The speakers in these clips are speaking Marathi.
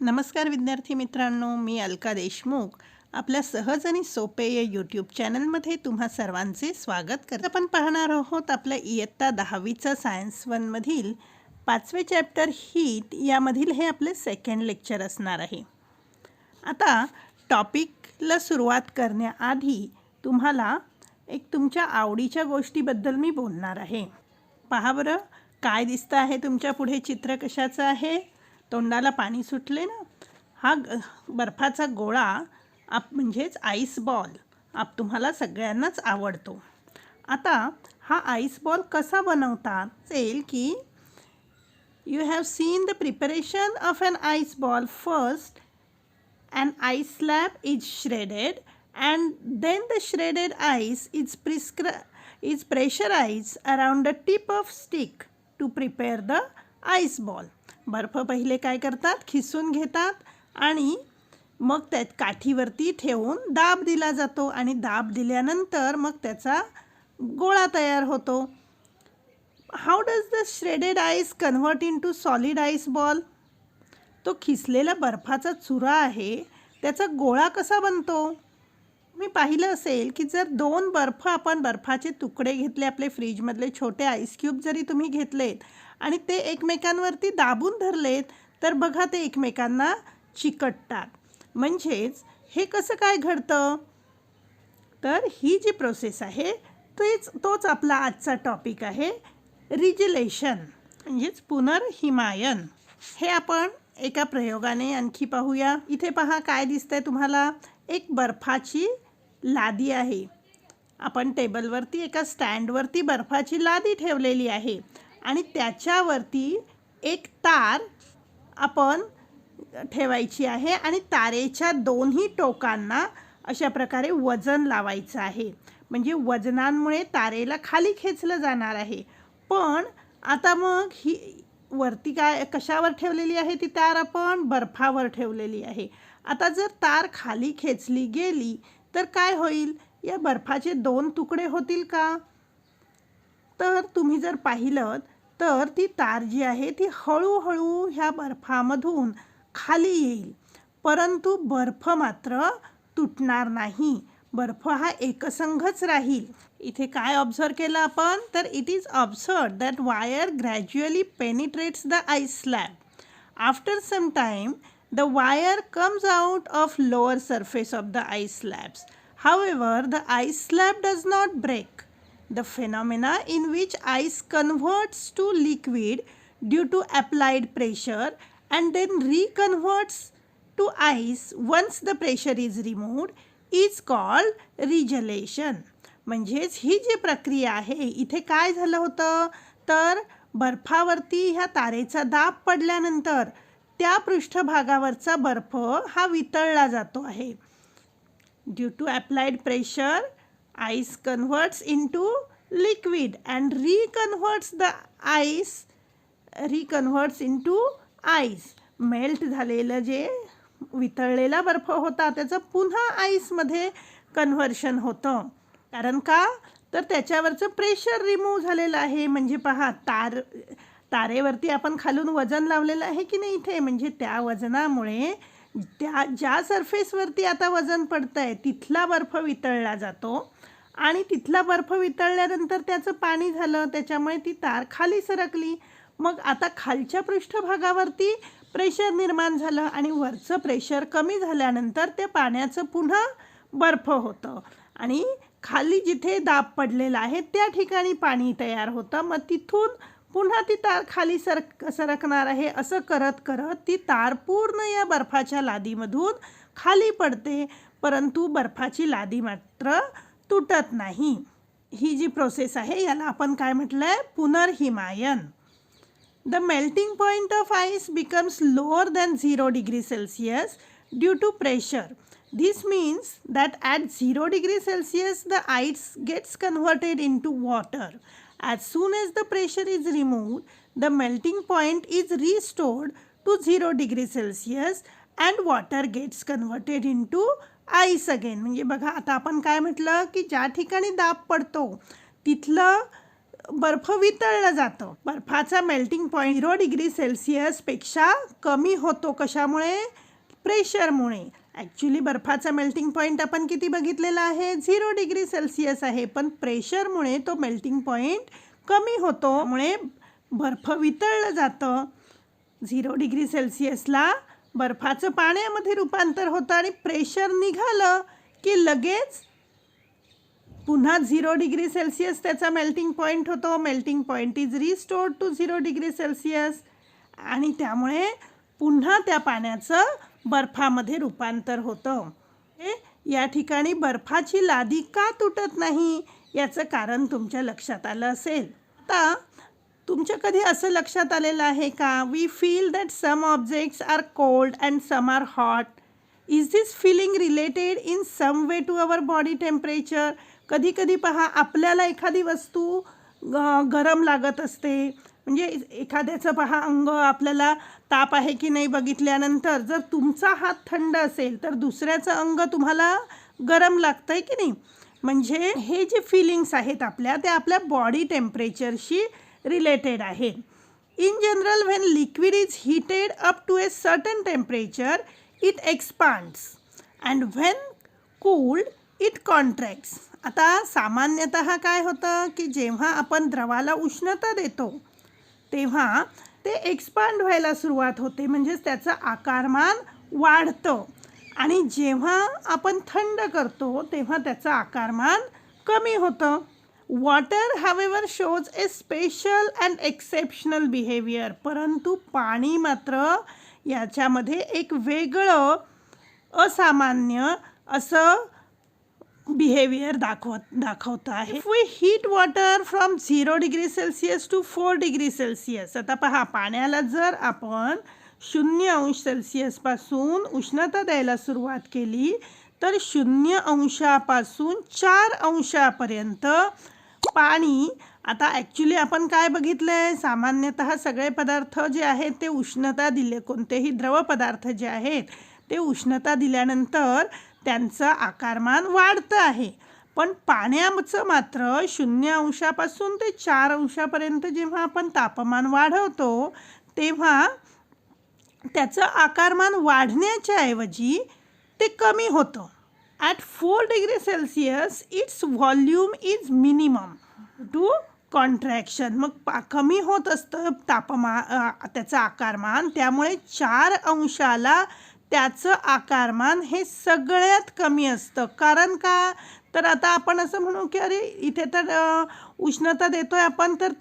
नमस्कार विद्यार्थी मित्रांनो, मी अलका देशमुख आपल्या सहज आणि सोपे या यूट्यूब चॅनलमध्ये तुम्हा सर्वांचे स्वागत करते. आपण पाहणार आहोत आपल्या इयत्ता 10वीचा सायन्स 1 मधील 5वे चॅप्टर हीट यामधील हे आपले सेकंड लेक्चर असणार आहे. आता टॉपिकला सुरुवात करण्याआधी तुम्हाला एक तुमच्या आवडीच्या गोष्टीबद्दल मी बोलणार आहे. पहा बरं, काय दिसतं आहे तुमच्या पुढे चित्र कशाचं आहे? तोंडाला पाणी सुटले ना? हा बर्फाचा गोळा म्हणजेच आईस बॉल तुम्हाला सगळ्यांनाच आवडतो. आता हा आईस बॉल कसा बनवतात असेल की you have seen the preparation of an ice ball. First an ice slab is shredded and then the shredded ice is pressurized around the tip of stick to prepare the ice ball. बर्फ पहिले काय करतात, खिसून घेतात आणि मग त्यात काठीवरती ठेवून दाब दिला जातो आणि दाब दिल्यानंतर मग त्याचा गोळा तयार होतो. How does the shredded ice convert into solid ice ball? तो खिसलेला बर्फाचा चुरा आहे त्याचा गोळा कसा बनतो? मी पाहिलं असेल की जर दोन बर्फाचे तुकडे घेतले, आपले फ्रीजमधले छोटे आईस क्यूब जरी तुम्ही घेतलेत आणि ते एकमेकांवरती दाबून धरलेत तर बघा ते एकमेकांना चिकटतात. म्हणजेच हे कसं काय घडतं? तर ही जी प्रोसेस आहे तोच आपला आजचा टॉपिक आहे, रिजिलेशन म्हणजेच पुनर्हिमायन. हे आपण एका प्रयोगाने आणखी पाहूया. इथे पहा काय दिसतंय तुम्हाला, एक बर्फाची लादी आहे. आपण टेबलवरती एका स्टँडवरती बर्फाची लादी ठेवलेली आहे आणि त्याच्यावरती एक तार आपण ठेवायची आहे आणि तारेच्या दोन्ही टोकांना अशा प्रकारे वजन लावायचं आहे. म्हणजे वजनांमुळे तारेला खाली खेचलं जाणार आहे. पण आता मग ही वरती कशावर ठेवलेली आहे ती तार? आपण बर्फावर ठेवलेली आहे. आता जर तार खाली खेचली गेली तर काय होईल? या बर्फाचे दोन तुकडे होतील का? तर तुम्ही जर पाहिलं तर ती तार जी आहे ती हळूहळू ह्या बर्फामधून खाली येईल, परंतु बर्फ मात्र तुटणार नाही. बर्फ हा एकसंघच राहील. इथे काय ऑब्झर्व केलं आपण? तर it is observed that wire gradually penetrates the ice slab. After some time the wire comes out of lower surface of the ice slabs. However, the ice slab does not break. The phenomena in which ice converts to liquid due to applied pressure and then reconverts to ice once the pressure is removed is called regelation. म्हणजेच ही जी प्रक्रिया आहे, इथे काय झालं होतं तर बर्फावरती ह्या तारेचा दाब पडल्यानंतर त्या पृष्ठभागावरचा बर्फ हा वितळला जातो आहे. Due to applied pressure, ice converts into liquid and reconverts into ice. Melt झालेलं जे वितळलेला बर्फ होता त्याचं पुन्हा आईसमध्ये कन्व्हर्शन होतं. कारण का? तर त्याच्यावरचं प्रेशर रिमूव्ह झालेलं आहे. म्हणजे पहा, तारेवरती आपण खालून वजन लावलेलं आहे की नाही इथे, म्हणजे त्या वजनामुळे ज्या सरफेसवरती आता वजन पडतं आहे तिथला बर्फ वितळला जातो आणि तिथला बर्फ वितळल्यानंतर त्याचं पाणी झालं, त्याच्यामुळे ती तार खाली सरकली. मग आता खालच्या पृष्ठभागावरती प्रेशर निर्माण झालं आणि वरचं प्रेशर कमी झाल्यानंतर ते पाण्याचं पुन्हा बर्फ होतं आणि खाली जिथे दाब पडलेला आहे त्या ठिकाणी पाणी तयार होतं. मग तिथून पुन्हा ती तार खाली सरकणार आहे. असं करत करत ती तार पूर्ण या बर्फाच्या लादीमधून खाली पडते, परंतु बर्फाची लादी मात्र तुटत नाही. ही जी प्रोसेस आहे याला आपण काय म्हटलं आहे? पुनर्हिमायन. The melting point of ice becomes lower than 0 degree Celsius due to pressure. This means that at 0 degree Celsius the ice gets converted into water. As soon as the pressure is removed, the melting point is restored to 0 degree Celsius and water gets converted into ice again. म्हणजे बघा, आता आपण काय म्हटलं की ज्या ठिकाणी दाब पडतो तिथलं बर्फ वितळलं जातं. बर्फाचा मेल्टिंग पॉईंट 0 डिग्री सेल्सिअसपेक्षा कमी होतो. कशामुळे? प्रेशरमुळे. ॲक्च्युली बर्फाचा मेल्टिंग पॉईंट आपण किती बघितलेला आहे? 0 डिग्री सेल्सिअस आहे, पण प्रेशरमुळे तो मेल्टिंग पॉईंट कमी होतो. त्यामुळे बर्फ वितळलं जातं. 0 डिग्री सेल्सिअसला बर्फाचं पाण्यामध्ये रूपांतर होतं आणि प्रेशर निघालं की लगेच पुन्हा 0 डिग्री सेल्सिअस त्याचा मेल्टिंग पॉईंट होतो. Melting point is restored to 0 degree Celsius आणि त्यामुळे पुन्हा त्या पाण्याचं बर्फामध्ये रूपांतर होतं. या ठिकाणी बर्फाची लादी का तुटत नाही याचं कारण तुमच्या लक्षात आलं असेल. आता तुमच्या कधी असं लक्षात आलेलं आहे का? We feel that some objects are cold and some are hot. Is this feeling related in some way to our body temperature? कधी कधी पहा, आपल्याला एखादी वस्तू गरम लागत असते. म्हणजे एखाद्याचं पहा अंग आपल्याला ताप आहे की नाही बघितल्यानंतर जर तुमचा हात थंड असेल तर दुसऱ्याचं अंग तुम्हाला गरम लागतं आहे की नाही. म्हणजे हे जे फिलिंग्स आहेत आपल्या, ते आपल्या बॉडी टेम्परेचरशी रिलेटेड आहे. In general when liquid is heated up to a certain temperature it expands and when cooled it contracts. आता सामान्यतः काय होतं की जेव्हा आपण द्रवाला उष्णता देतो तेव्हा ते एक्सपांड व्हायला सुरुवात होते, म्हणजेच त्याचं आकारमान वाढतं. आणि जेव्हा आपण थंड करतो तेव्हा त्याचं आकारमान कमी होतं. Water however shows A special and exceptional behaviour. परंतु पाणी मात्र याच्यामध्ये एक वेगळं असामान्य असं बिहेवियर दाखवतं आहे. If we heat water from 0 degree Celsius to 4 degree Celsius. आता पहा, पाण्याला जर आपण 0 अंश सेल्सिअसपासून उष्णता द्यायला सुरुवात केली तर 0 अंशापासून 4 अंशापर्यंत पाणी. आता ॲक्च्युली आपण काय बघितलं आहे? सामान्यतः सगळे पदार्थ जे आहेत ते उष्णता दिले, कोणतेही द्रव पदार्थ जे आहेत ते उष्णता दिल्यानंतर त्यांचं आकारमान वाढतं आहे. पण पाण्याचं मात्र 0 अंशापासून ते 4 अंशापर्यंत जेव्हा आपण तापमान वाढवतो तेव्हा त्याचं आकारमान वाढण्याच्या ऐवजी ते कमी होतं. At 4 degree Celsius its volume is minimum to contraction. मग कमी होत असतं त्याचं आकारमान. त्यामुळे 4 अंशाला त्याचं आकारमान हे सगळ्यात कमी असतं. कारण का? तर आता आपण असं म्हणू की अरे इथे तर उष्णता देतो आहे आपण, तर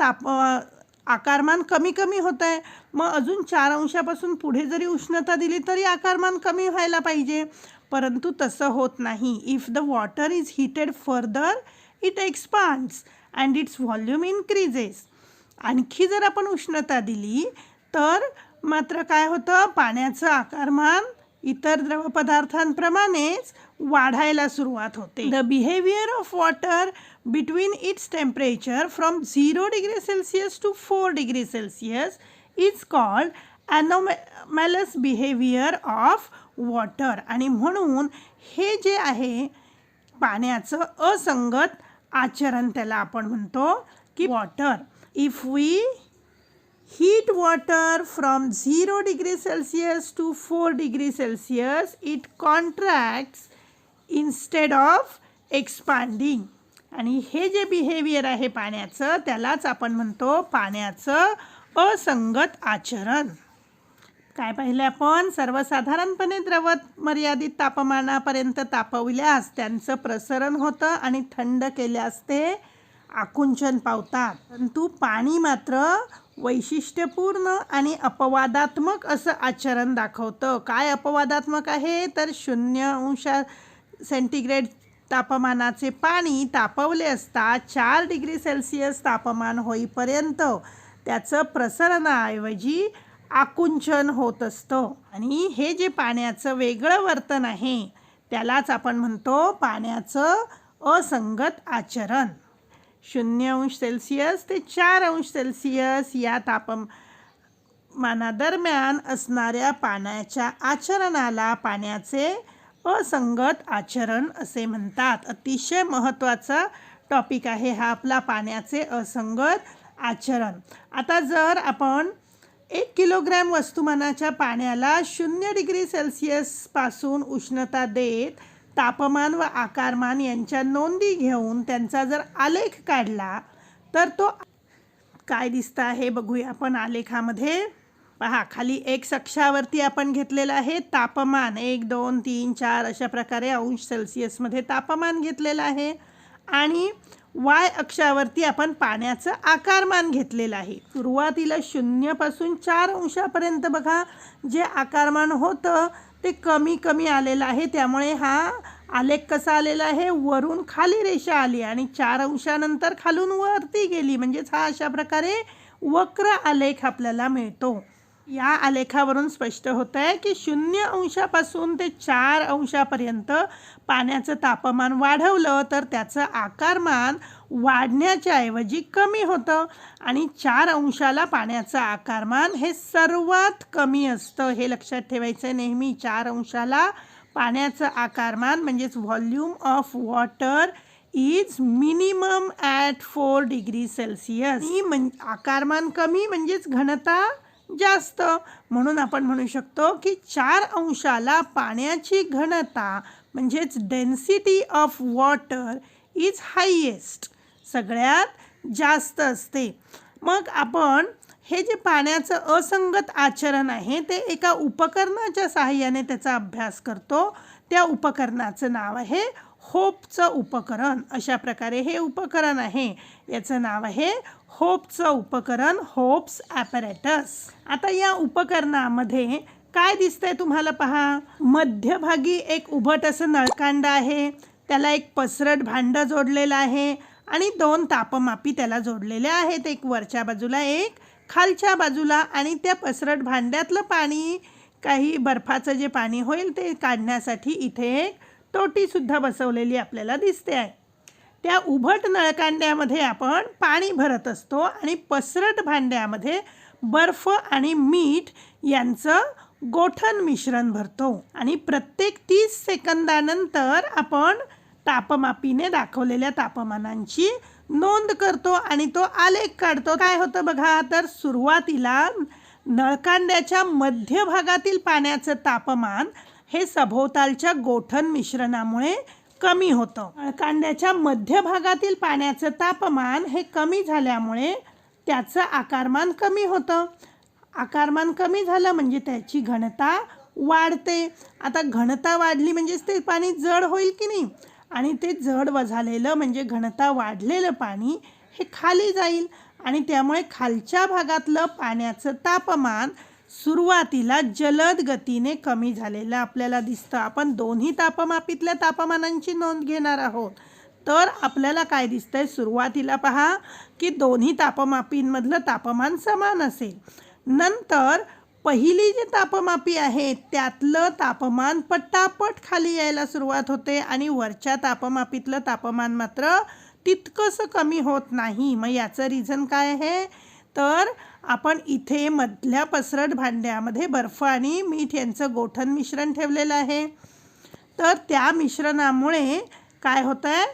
आकारमान कमी कमी होत आहे. मग अजून 4 अंशापासून पुढे जरी उष्णता दिली तरी आकारमान कमी व्हायला पाहिजे. परंतु तसं होत नाही. If the water is heated further it expands and it's volume increases. आणखी जर आपण उष्णता दिली तर मात्र काय होतं? पाण्याचं आकारमान इतर द्रवपदार्थांप्रमाणेच वाढायला सुरुवात होते. The behaviour of water between its temperature from 0 degree Celsius to 4 degree Celsius is called anomalous behaviour of water. आणि म्हणून हे जे आहे पाण्याचं असंगत आचरण त्याला आपण म्हणतो की water. If we heat water from 0 degree Celsius to 4 degree Celsius, it contracts instead of expanding. आणि हे जे बिहेवियर आहे पाण्याचं त्यालाच आपण म्हणतो पाण्याचं असंगत आचरण. काय पाहिलं आपण? सर्वसाधारणपणे द्रव मर्यादित तापमानापर्यंत तापवल्यास त्यांचं प्रसरण होतं आणि थंड केल्यास ते आकुंचन पावतात. परंतु पाणी मात्र वैशिष्ट्यपूर्ण आणि अपवादात्मक असं आचरण दाखवतं. काय अपवादात्मक आहे? तर 0 अंश सेंटीग्रेड तापमानाचे पाणी तापवले असता 4 डिग्री सेल्सिअस तापमान होईपर्यंत त्याचं प्रसरणाऐवजी आकुंचन होत असतं. आणि हे जे पाण्याचं वेगळं वर्तन आहे त्यालाच आपण म्हणतो पाण्याचं असंगत आचरण. 0 अंश सेल्सिअस ते 4 अंश सेल्सिअस या तापमानादरम्यान असणाऱ्या पाण्याच्या आचरणाला पाण्याचे असंगत आचरण असे म्हणतात. अतिशय महत्त्वाचा टॉपिक आहे हा आपला पाण्याचे असंगत आचरण. आता जर आपण 1 किलोग्रॅम वस्तुमानाच्या पाण्याला 0 डिग्री सेल्सिअसपासून उष्णता देत तापमान व आकारमान यांच्या नोंदी घेऊन त्यांचा जर आलेख काढला तर तो काय दिसतं आहे बघूया आपण आलेखामध्ये. पहा, खाली एक्स अक्षावरती आपण घेतलेलं आहे तापमान 1, 2, 3, 4 अशा प्रकारे अंश सेल्सिअसमध्ये तापमान घेतलेलं आहे आणि वाय अक्षावरती आपण पाण्याचं आकारमान घेतलेलं आहे. सुरुवातीला 0 पासून 4 अंशापर्यंत बघा जे आकारमान होतं ते कमी कमी आलेलं आहे. त्यामुळे हा आलेख कसा आलेला आहे, वरून खाली रेषा आली आणि 4 अंशानंतर खालून वरती गेली, म्हणजेच हा अशा प्रकारे वक्र आलेख आपल्याला मिळतो. या आलेखावरून स्पष्ट होत आहे की 0 अंशापासून ते 4 अंशापर्यंत पाण्याचं तापमान वाढवलं तर त्याचं आकारमान वाढण्याच्या ऐवजी कमी होतं आणि 4 अंशाला पाण्याचं आकारमान हे सर्वात कमी असतं. हे लक्षात ठेवायचं नेहमी. 4 अंशाला पाण्याचं आकारमान म्हणजेच volume of water is minimum at 4 degree Celsius. आकारमान कमी म्हणजेच घनता जास्त, म्हणून आपण म्हणू शकतो की 4 अंशाला पाण्याची घनता म्हणजेच density of water is highest, सगळ्यात जास्त असते. मग आपण हे जे पाण्याचं असंगत आचरण आहे ते एका उपकरणाच्या सहाय्याने त्याचा अभ्यास करतो. त्या उपकरणाचं नाव आहे होपचं उपकरण. अशा प्रकारे हे उपकरण आहे, याचं नाव आहे होपचं उपकरण, होप्स ॲपॅरेटस. आता या उपकरणामध्ये काय दिसतंय तुम्हाला पहा. मध्यभागी एक उभट असं नळकांड आहे, त्याला एक पसरट भांडं जोडलेलं आहे आणि 2 तापमापी त्याला जोडलेले आहेत, एक वरच्या बाजूला एक खालच्या बाजूला. आणि त्या पसरट भांड्यातलं पाणी, काही बर्फाचं जे पाणी होईल ते काढण्यासाठी इथे एक टोटीसुद्धा बसवलेली आपल्याला दिसते आहे. त्या उभट नळकांड्यामध्ये आपण पाणी भरत असतो आणि पसरट भांड्यामध्ये बर्फ आणि मीठ यांचं गोठण मिश्रण भरतो आणि प्रत्येक 30 सेकंदानंतर आपण तापमापीने दाखवलेल्या तापमानांची नोंद करतो आणि तो आलेख काढतो. काय होतं बघा, तर सुरुवातीला नळकांड्याच्या मध्यभागातील पाण्याचं तापमान हे सभोवतालच्या गोठण मिश्रणामुळे कमी होतं. नळकांड्याच्या मध्यभागातील पाण्याचं तापमान हे कमी झाल्यामुळे त्याचं आकारमान कमी होतं. आकारमान कमी झालं म्हणजे त्याची घनता वाढते. आता घनता वाढली म्हणजेच ते पाणी जड होईल की नाही, आणि ते जड झालेलं म्हणजे घनता वाढलेलं पाणी हे खाली जाईल आणि त्यामुळे खालच्या भागातलं पाण्याचं तापमान सुरुवातीला जलद गतीने कमी झालेलं आपल्याला दिसतं. आपण दोन्ही तापमापीतल्या तापमानांची नोंद घेणार आहोत, तर आपल्याला काय दिसतंय, सुरुवातीला पहा की दोन्ही तापमापींमधलं तापमान समान असेल. नंतर पहिली जी तापमापी आहे त्यातलं तापमान पटापट खाली यायला सुरुवात होते आणि वरच्या तापमापीतलं तापमान मात्र तितकंसं कमी होत नाही. मग याचं रिझन काय आहे, तर आपण इथे मधल्या पसरट भांड्यामध्ये बर्फ आणि मीठ यांचं गोठण मिश्रण ठेवलेलं आहे. तर त्या मिश्रणामुळे काय होतं आहे,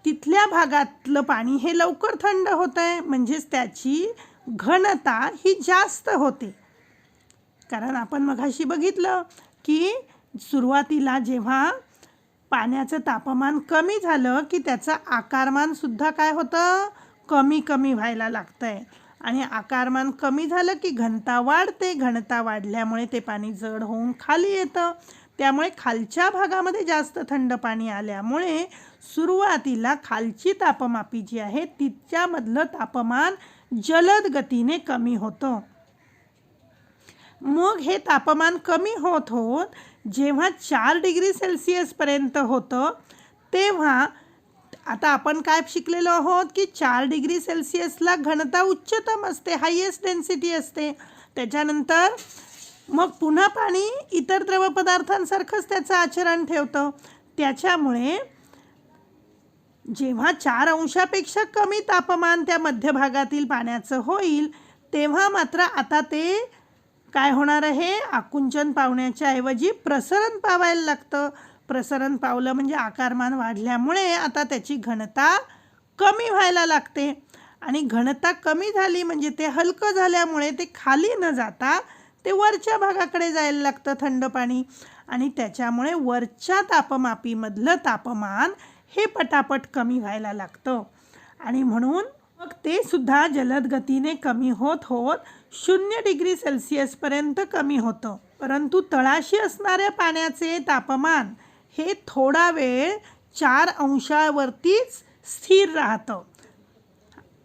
तिथल्या भागातलं पाणी हे लवकर थंड होतं आहे, म्हणजेच त्याची घनता ही जास्त होते. कारण आपण मघाशी बघितलं की सुरुवातीला जेव्हा पाण्याचं तापमान कमी झालं की त्याचं आकारमानसुद्धा काय होतं, कमी कमी व्हायला लागतं आहे. आणि आकारमान कमी झालं की घनता वाढते. घनता वाढल्यामुळे ते पाणी जड होऊन खाली येतं. त्यामुळे खालच्या भागामध्ये जास्त थंड पाणी आल्यामुळे सुरुवातीला खालची तापमापी जी आहे तिच्यामधलं तापमान जलद गतीने कमी होतं. मग हे तापमान कमी होत होत जेव्हा 4 डिग्री सेल्सिअसपर्यंत होतं तेव्हा आता आपण काय शिकलेलो आहोत की 4 डिग्री सेल्सिअसला घनता उच्चतम असते, हायेस्ट डेन्सिटी असते. त्याच्यानंतर मग पुन्हा पाणी इतर द्रवपदार्थांसारखंच त्याचं आचरण ठेवतं. त्याच्यामुळे जेव्हा 4 अंशापेक्षा कमी तापमान त्या मध्यभागातील पाण्याचं होईल तेव्हा मात्र आता ते काय होणार आहे, आकुंचन पावण्याच्या ऐवजी प्रसरण पावायला लागतं. प्रसरण पावलं म्हणजे आकारमान वाढल्यामुळे आता त्याची घनता कमी व्हायला लागते आणि घनता कमी झाली म्हणजे ते हलकं झाल्यामुळे ते खाली न जाता ते वरच्या भागाकडे जायला लागतं थंड पाणी आणि त्याच्यामुळे वरच्या तापमापीमधलं तापमान हे पटापट कमी व्हायला लागतं आणि म्हणून मग ते सुद्धा जलद गतीने कमी होत होत 0 डिग्री सेल्सिअसपर्यंत कमी होतं. परंतु तळाशी असणाऱ्या पाण्याचे तापमान हे थोडा वेळ 4 अंशावरतीच स्थिर राहतं.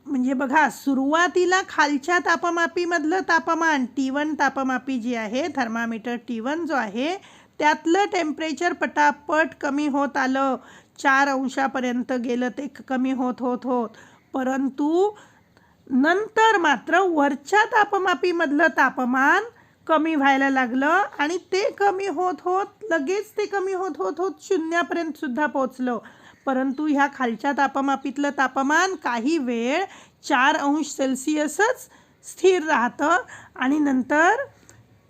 म्हणजे बघा सुरुवातीला खालच्या तापमापीमधलं तापमान T1 तापमापी जी आहे थर्मामीटर T1 जो आहे त्यातलं टेम्परेचर पटापट कमी होत आलं. 4 अंशापर्यंत गेलं ते कमी होत होत होत. परंतु नंतर मात्र वरच्या तापमापीमधलं तापमान कमी व्हायला लागलं आणि ते कमी होत होत लगेच ते कमी होत होत होत 0पर्यंत सुद्धा पोचलं. परंतु ह्या खालच्या तापमापीतलं तापमान काही वेळ 4 अंश सेल्सिअसच स्थिर राहतं आणि नंतर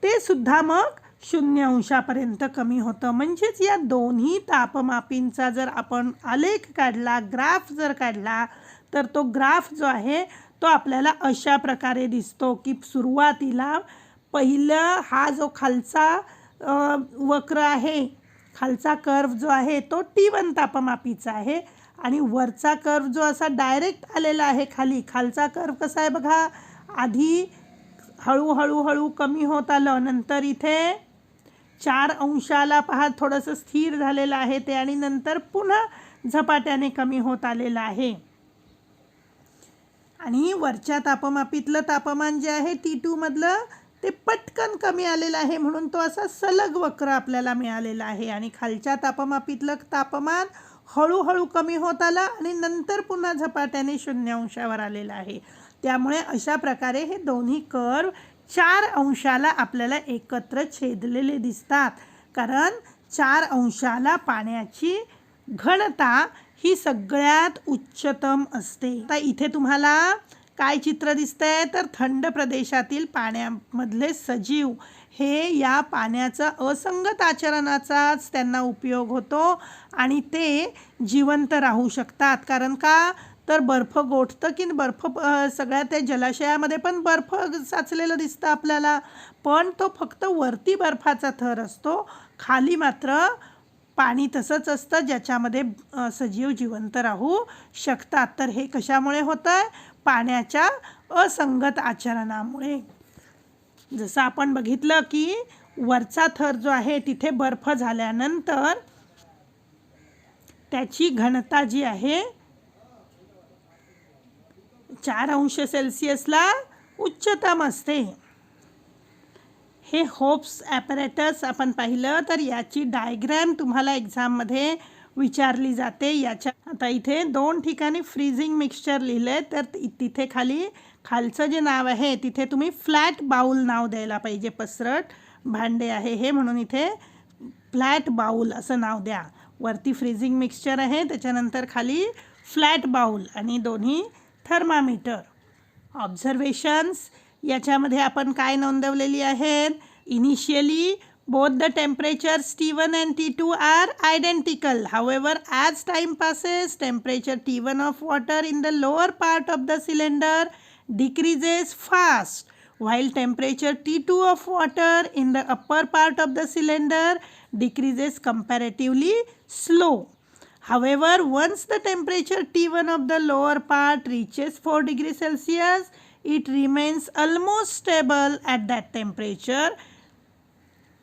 ते सुद्धा मग 0 अंशापर्यंत कमी होतं. म्हणजेच या दोन्ही तापमापींचा जर आपण आलेख काढला, ग्राफ जर काढला तर तो ग्राफ जो आहे तो आपल्याला अशा प्रकारे दिसतो की सुरुवातीला पहिला हा जो खालचा वक्र आहे, खालचा कर्व जो आहे तो T1 तापमापीचा आहे आणि वरचा कर्व जो असा डायरेक्ट आलेला आहे खालचा कर्व कसा आहे बघा, आधी हळूहळू कमी होत आलं, नंतर इथे 4 अंशाला पहा थोडंसं स्थिर झालेलं आहे ते आणि नंतर पुन्हा झपाट्याने कमी होत आलेलं आहे. आणि वरच्या तापमापीतलं तापमान जे आहे T2 मधलं ते पटकन कमी आलेलं आहे म्हणून तो असा सलग वक्र आपल्याला मिळालेला आहे आणि खालच्या तापमापीतलं तापमान हळूहळू कमी होत आलं आणि नंतर पुन्हा झपाट्याने 0 अंशावर आलेलं आहे. त्यामुळे अशा प्रकारे हे दोन्ही कर्व 4 अंशाला आपल्याला एकत्र छेदलेले दिसतात कारण 4 अंशाला पाण्याची घनता ही सगळ्यात उच्चतम असते. आता इथे तुम्हाला काय चित्र दिसतंय तर थंड प्रदेशातील पाण्यामधले सजीव हे या पाण्याचा असंगत आचरणाचाच त्यांना उपयोग होतो आणि ते जिवंत राहू शकतात. कारण का तर बर्फ गोठतं की बर्फ सगळ्या त्या जलाशयामध्ये पण बर्फ साचलेलं दिसतं आपल्याला, पण तो फक्त वरती बर्फाचा थर असतो, खाली मात्र पाणी तसंच असतं ज्याच्यामध्ये सजीव जिवंत राहू शकतात. तर हे कशामुळे होतं? पाण्याच्या असंगत आचरणामुळे. जसं आपण बघितलं की वरचा थर जो आहे तिथे बर्फ झाल्यानंतर त्याची घनता जी आहे 4 अंश सेल्सिअसला उच्चतम असते. हे होप्स ॲपरेटस आपण पाहिलं तर याची डायग्रॅम तुम्हाला एक्झाममध्ये विचारली जाते. याच्या आता इथे 2 ठिकाणी फ्रीजिंग मिक्सचर लिहिलं आहे तर तिथे खालचं जे नाव आहे तिथे तुम्ही फ्लॅट बाउल नाव द्यायला पाहिजे. पसरट भांडे आहे हे म्हणून इथे फ्लॅट बाउल असं नाव द्या. वरती फ्रीजिंग मिक्सचर आहे त्याच्यानंतर खाली फ्लॅट बाउल आणि दोन्ही थर्मामीटर. ऑब्झर्वेशन्स याच्यामध्ये आपण काय नोंदवलेली आहेत? Initially both the temperatures T1 and T2 are identical. However, as time passes, temperature T1 of water in the lower part of the cylinder decreases fast, while temperature T2 of water in the upper part of the cylinder decreases comparatively slow. However, once the temperature T1 of the lower part reaches 4 degrees Celsius, it remains almost stable at that temperature.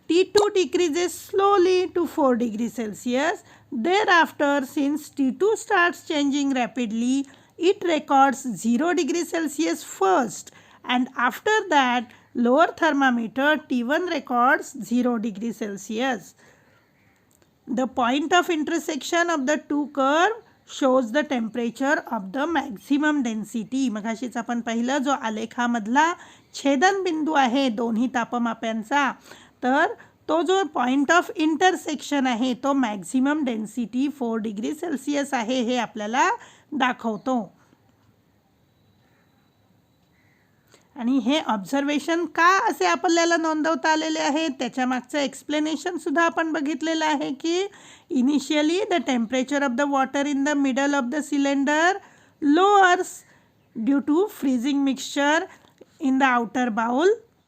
T2 decreases slowly to 4 degrees Celsius. Thereafter, since T2 starts changing rapidly, it records 0 degrees Celsius first, and after that, lower thermometer T1 records 0 degrees Celsius. The point of intersection of the two curves shows the temperature of the maximum density. मगाशीच आपण पाहिलं जो आलेखामधला छेदन बिंदू आहे दोन्ही तापमाप्यांचा, तर तो जो पॉइंट ऑफ इंटरसेक्शन आहे तो मॅक्झिमम डेन्सिटी 4 डिग्री सेल्सिअस आहे हे आपल्याला दाखवतो. आणि हे ऑब्झर्वेशन का असे आपल्याला नोंदवता आलेले आहे त्याच्या मागचं एक्सप्लेनेशनसुद्धा आपण बघितलेलं आहे की initially the temperature of the water in the middle of the cylinder lowers due to freezing mixture in the outer bowl